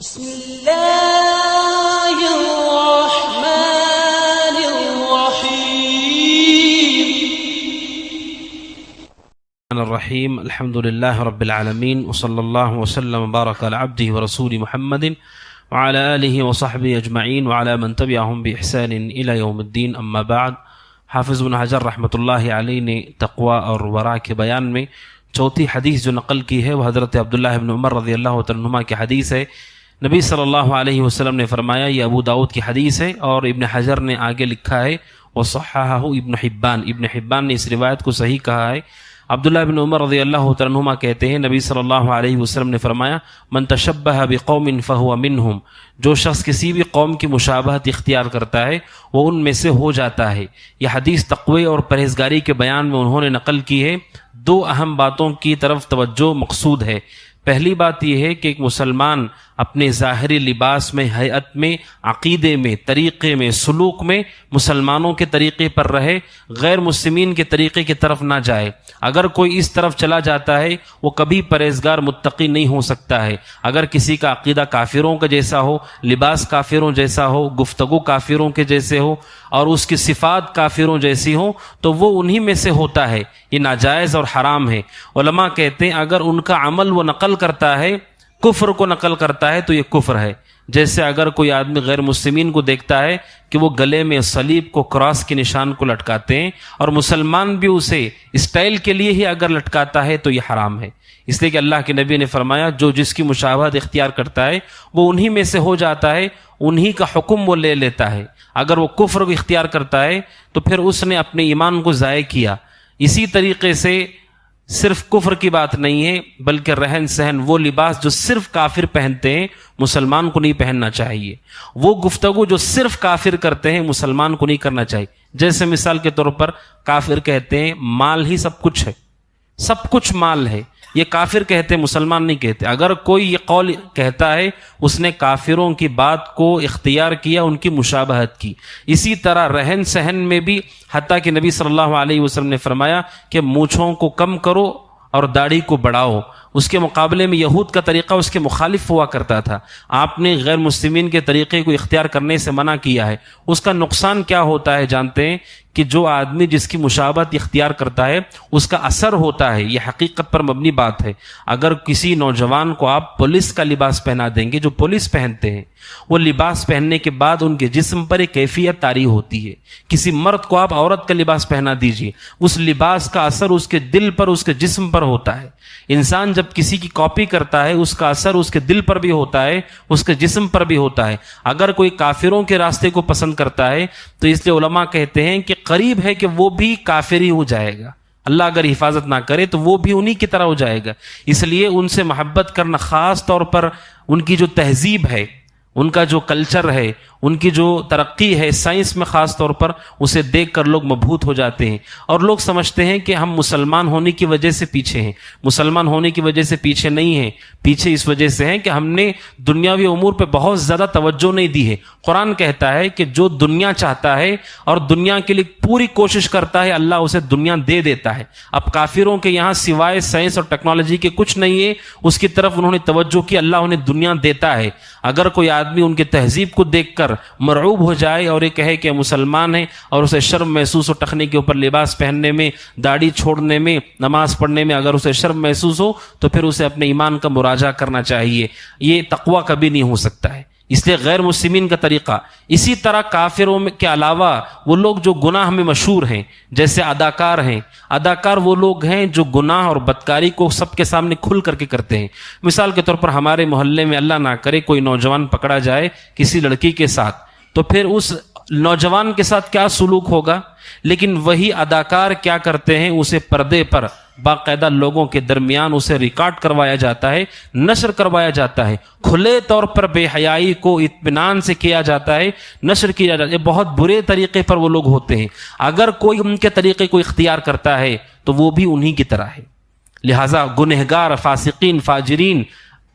بسم الله الرحمن الرحيم الحمد لله رب العالمين وصلى الله وسلم وبارك على عبده ورسوله محمد وعلى آله وصحبه أجمعين وعلى من تبعهم بإحسان إلى يوم الدين اما بعد. حافظ بن حجر رحمۃ اللہ علیہ نے تقوی اور ورع کے بیان میں چوتھی حدیث جو نقل کی ہے وہ حضرت عبداللہ بن عمر رضی اللہ تعالیٰ عنہما کی حدیث ہے. نبی صلی اللہ علیہ وسلم نے فرمایا، یہ ابو داؤد کی حدیث ہے اور ابن حجر نے آگے لکھا ہے وصححہ ابن حبان نے اس روایت کو صحیح کہا ہے. عبداللہ بن عمر رضی اللہ تعالیٰ عنہما کہتے ہیں نبی صلی اللہ علیہ وسلم نے فرمایا، من تشبہ بقوم فہو منہم، جو شخص کسی بھی قوم کی مشابہت اختیار کرتا ہے وہ ان میں سے ہو جاتا ہے. یہ حدیث تقوی اور پرہیزگاری کے بیان میں انہوں نے نقل کی ہے. دو اہم باتوں کی طرف توجہ مقصود ہے. پہلی بات یہ ہے کہ ایک مسلمان اپنے ظاہری لباس میں، ہیئت میں، عقیدے میں، طریقے میں، سلوک میں مسلمانوں کے طریقے پر رہے، غیر مسلمین کے طریقے کی طرف نہ جائے. اگر کوئی اس طرف چلا جاتا ہے وہ کبھی پرہیزگار متقی نہیں ہو سکتا ہے. اگر کسی کا عقیدہ کافروں کا جیسا ہو، لباس کافروں جیسا ہو، گفتگو کافروں کے جیسے ہو اور اس کی صفات کافروں جیسی ہو تو وہ انہی میں سے ہوتا ہے. یہ ناجائز اور حرام ہے. علماء کہتے ہیں اگر ان کا عمل وہ نقل کرتا ہے، کفر کو نقل کرتا ہے تو یہ کفر ہے. جیسے اگر کوئی آدمی غیر مسلمین کو دیکھتا ہے کہ وہ گلے میں صلیب کو، کراس کے نشان کو لٹکاتے ہیں اور مسلمان بھی اسے اسٹائل کے لیے ہی اگر لٹکاتا ہے تو یہ حرام ہے. اس لیے کہ اللہ کے نبی نے فرمایا جو جس کی مشابہت اختیار کرتا ہے وہ انہی میں سے ہو جاتا ہے، انہی کا حکم وہ لے لیتا ہے. اگر وہ کفر کو اختیار کرتا ہے تو پھر اس نے اپنے ایمان کو ضائع کیا. اسی طریقے سے صرف کفر کی بات نہیں ہے بلکہ رہن سہن، وہ لباس جو صرف کافر پہنتے ہیں مسلمان کو نہیں پہننا چاہیے. وہ گفتگو جو صرف کافر کرتے ہیں مسلمان کو نہیں کرنا چاہیے. جیسے مثال کے طور پر کافر کہتے ہیں مال ہی سب کچھ ہے، سب کچھ مال ہے، یہ کافر کہتے ہیں، مسلمان نہیں کہتے. اگر کوئی یہ قول کہتا ہے اس نے کافروں کی بات کو اختیار کیا، ان کی مشابہت کی. اسی طرح رہن سہن میں بھی حتیٰ کہ نبی صلی اللہ علیہ وسلم نے فرمایا کہ مونچھوں کو کم کرو اور داڑھی کو بڑھاؤ. اس کے مقابلے میں یہود کا طریقہ اس کے مخالف ہوا کرتا تھا. آپ نے غیر مسلمین کے طریقے کو اختیار کرنے سے منع کیا ہے. اس کا نقصان کیا ہوتا ہے جانتے ہیں کہ جو آدمی جس کی مشابہت اختیار کرتا ہے اس کا اثر ہوتا ہے. یہ حقیقت پر مبنی بات ہے. اگر کسی نوجوان کو آپ پولیس کا لباس پہنا دیں گے، جو پولیس پہنتے ہیں، وہ لباس پہننے کے بعد ان کے جسم پر ایک کیفیت طاری ہوتی ہے. کسی مرد کو آپ عورت کا لباس پہنا دیجئے، اس لباس کا اثر اس کے دل پر، اس کے جسم پر ہوتا ہے. انسان جب کسی کی کاپی کرتا ہے اس کا اثر اس کے دل پر بھی ہوتا ہے، اس کے جسم پر بھی ہوتا ہے. اگر کوئی کافروں کے راستے کو پسند کرتا ہے تو اس لیے علماء کہتے ہیں کہ قریب ہے کہ وہ بھی کافر ہی ہو جائے گا. اللہ اگر حفاظت نہ کرے تو وہ بھی انہی کی طرح ہو جائے گا. اس لیے ان سے محبت کرنا، خاص طور پر ان کی جو تہذیب ہے، ان کا جو کلچر ہے، ان کی جو ترقی ہے سائنس میں خاص طور پر، اسے دیکھ کر لوگ مبہوت ہو جاتے ہیں اور لوگ سمجھتے ہیں کہ ہم مسلمان ہونے کی وجہ سے پیچھے ہیں. مسلمان ہونے کی وجہ سے پیچھے نہیں ہیں، پیچھے اس وجہ سے ہیں کہ ہم نے دنیاوی امور پہ بہت زیادہ توجہ نہیں دی ہے. قرآن کہتا ہے کہ جو دنیا چاہتا ہے اور دنیا کے لیے پوری کوشش کرتا ہے اللہ اسے دنیا دے دیتا ہے. اب کافروں کے یہاں سوائے سائنس اور ٹیکنالوجی کے کچھ نہیں ہے، اس کی طرف انہوں نے توجہ کی، اللہ انہیں دنیا دیتا ہے. اگر کوئی آدمی ان کی تہذیب کو دیکھ کر مرعوب ہو جائے اور یہ کہے کہ مسلمان ہیں اور اسے شرم محسوس ہو ٹخنے کے اوپر لباس پہننے میں، داڑھی چھوڑنے میں، نماز پڑھنے میں، اگر اسے شرم محسوس ہو تو پھر اسے اپنے ایمان کا مراجعہ کرنا چاہیے. یہ تقوی کبھی نہیں ہو سکتا ہے. اس لیے غیر مسلمین کا طریقہ. اسی طرح کافروں کے علاوہ وہ لوگ جو گناہ میں مشہور ہیں، جیسے اداکار ہیں. اداکار وہ لوگ ہیں جو گناہ اور بدکاری کو سب کے سامنے کھل کر کے کرتے ہیں. مثال کے طور پر ہمارے محلے میں اللہ نہ کرے کوئی نوجوان پکڑا جائے کسی لڑکی کے ساتھ، تو پھر اس نوجوان کے ساتھ کیا سلوک ہوگا. لیکن وہی اداکار کیا کرتے ہیں، اسے پردے پر باقاعدہ لوگوں کے درمیان اسے ریکارڈ کروایا جاتا ہے، نشر کروایا جاتا ہے، کھلے طور پر بے حیائی کو اطمینان سے کیا جاتا ہے، نشر کیا جاتا ہے. بہت برے طریقے پر وہ لوگ ہوتے ہیں. اگر کوئی ان کے طریقے کو اختیار کرتا ہے تو وہ بھی انہی کی طرح ہے. لہٰذا گنہگار، فاسقین، فاجرین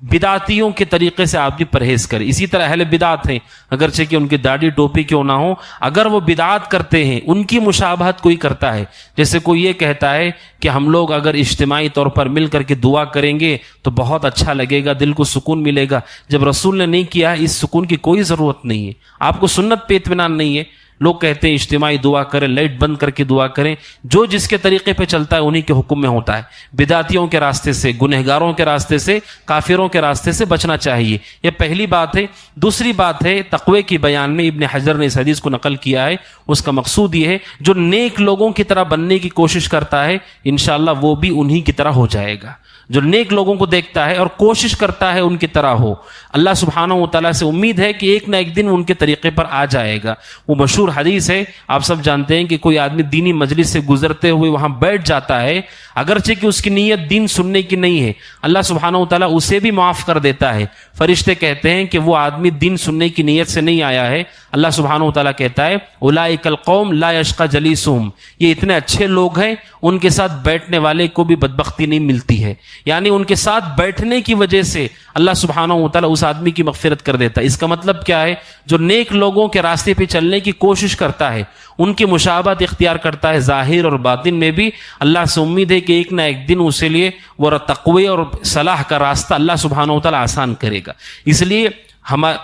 بدعتیوں کے طریقے سے آدمی پرہیز کرے. اسی طرح اہل بدعت ہیں، اگرچہ کہ ان کی داڑھی ٹوپی کیوں نہ ہو، اگر وہ بدعت کرتے ہیں، ان کی مشابہت کوئی کرتا ہے، جیسے کوئی یہ کہتا ہے کہ ہم لوگ اگر اجتماعی طور پر مل کر کے دعا کریں گے تو بہت اچھا لگے گا، دل کو سکون ملے گا. جب رسول نے نہیں کیا ہے، اس سکون کی کوئی ضرورت نہیں ہے. آپ کو سنت پہ اطمینان نہیں ہے. لوگ کہتے ہیں اجتماعی دعا کریں، لائٹ بند کر کے دعا کریں. جو جس کے طریقے پہ چلتا ہے انہی کے حکم میں ہوتا ہے. بدعتیوں کے راستے سے، گنہگاروں کے راستے سے، کافروں کے راستے سے بچنا چاہیے. یہ پہلی بات ہے. دوسری بات ہے، تقوی کی بیان میں ابن حجر نے اس حدیث کو نقل کیا ہے. اس کا مقصود یہ ہے جو نیک لوگوں کی طرح بننے کی کوشش کرتا ہے انشاءاللہ وہ بھی انہی کی طرح ہو جائے گا. جو نیک لوگوں کو دیکھتا ہے اور کوشش کرتا ہے ان کی طرح ہو، اللہ سبحانہ و تعالیٰ سے امید ہے کہ ایک نہ ایک دن ان کے طریقے پر آ جائے گا. وہ مشہور حدیث ہے، آپ سب جانتے ہیں کہ کوئی آدمی دینی مجلس سے گزرتے ہوئے وہاں بیٹھ جاتا ہے، اگرچہ کہ اس کی نیت دین سننے کی نہیں ہے، اللہ سبحانہ و تعالیٰ اسے بھی معاف کر دیتا ہے. فرشتے کہتے ہیں کہ وہ آدمی دین سننے کی نیت سے نہیں آیا ہے. اللہ سبحانہ و تعالیٰ کہتا ہے اولئک القوم لا یشقی جلیسہم، یہ اتنے اچھے لوگ ہیں ان کے ساتھ بیٹھنے والے کو بھی بدبختی نہیں ملتی ہے. یعنی ان کے ساتھ بیٹھنے کی وجہ سے اللہ سبحانہ و تعالیٰ اس آدمی کی مغفرت کر دیتا ہے. اس کا مطلب کیا ہے؟ جو نیک لوگوں کے راستے پہ چلنے کی کوشش کرتا ہے، ان کی مشابہت اختیار کرتا ہے ظاہر اور باطن میں بھی، اللہ سے امید ہے کہ ایک نہ ایک دن اسے لیے وہ تقوی اور صلاح کا راستہ اللہ سبحانہ و تعالیٰ آسان کرے گا. اس لیے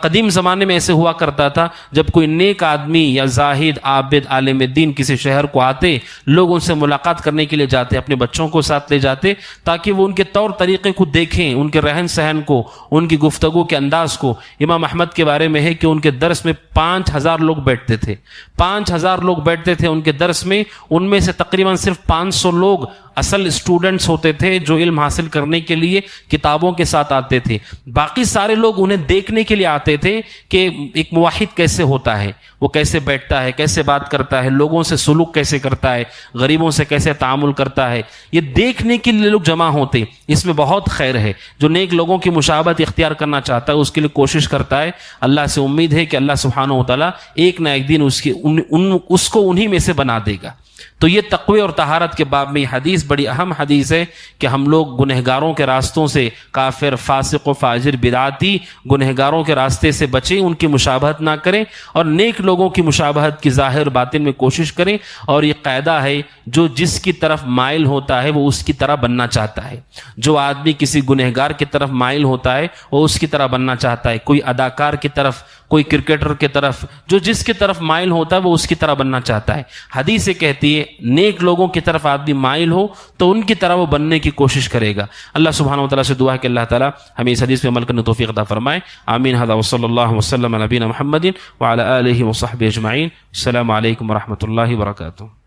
قدیم زمانے میں ایسے ہوا کرتا تھا، جب کوئی نیک آدمی یا زاہد عابد عالم دین کسی شہر کو آتے، لوگ ان سے ملاقات کرنے کے لیے جاتے، اپنے بچوں کو ساتھ لے جاتے تاکہ وہ ان کے طور طریقے کو دیکھیں، ان کے رہن سہن کو، ان کی گفتگو کے انداز کو. امام احمد کے بارے میں ہے کہ ان کے درس میں 5000 لوگ بیٹھتے تھے. 5000 لوگ بیٹھتے تھے ان کے درس میں، ان میں سے تقریباً صرف 500 لوگ اصل اسٹوڈنٹس ہوتے تھے جو علم حاصل کرنے کے لیے کتابوں کے ساتھ آتے تھے. باقی سارے لوگ انہیں دیکھنے کے لیے آتے تھے کہ ایک موحد کیسے ہوتا ہے، وہ کیسے بیٹھتا ہے، کیسے بات کرتا ہے، لوگوں سے سلوک کیسے کرتا ہے، غریبوں سے کیسے تعامل کرتا ہے. یہ دیکھنے کے لیے لوگ جمع ہوتے. اس میں بہت خیر ہے. جو نیک لوگوں کی مشابہت اختیار کرنا چاہتا ہے اس کے لیے کوشش کرتا ہے. اللہ سے امید ہے کہ اللہ سبحانہ و تعالیٰ ایک نہ ایک دن اس کو انہی میں سے بنا دے گا. تو یہ تقوی اور طہارت کے باب میں یہ حدیث بڑی اہم حدیث ہے کہ ہم لوگ گنہگاروں کے راستوں سے، کافر، فاسق و فاجر، بدعاتی گنہگاروں کے راستے سے بچیں، ان کی مشابہت نہ کریں، اور نیک لوگوں کی مشابہت کی ظاہر باطن میں کوشش کریں. اور یہ قاعدہ ہے جو جس کی طرف مائل ہوتا ہے وہ اس کی طرح بننا چاہتا ہے. جو آدمی کسی گنہگار کی طرف مائل ہوتا ہے وہ اس کی طرح بننا چاہتا ہے. کوئی اداکار کی طرف، کوئی کرکٹر کی طرف، جو جس کی طرف مائل ہوتا ہے وہ اس کی طرح بننا چاہتا ہے. حدیث کہتی ہے نیک لوگوں کی طرف آدمی مائل ہو تو ان کی طرح وہ بننے کی کوشش کرے گا. اللہ سبحانہ و تعالیٰ سے دعا ہے کہ اللہ تعالیٰ ہمیں اس حدیث پہ عمل کرنے توفیق عطا فرمائے. آمین. ھذا وصلی اللہ وسلم علی نبینا محمد وعلی آلہ وصحبہ اجمعین. السلام علیکم ورحمۃ اللہ وبرکاتہ.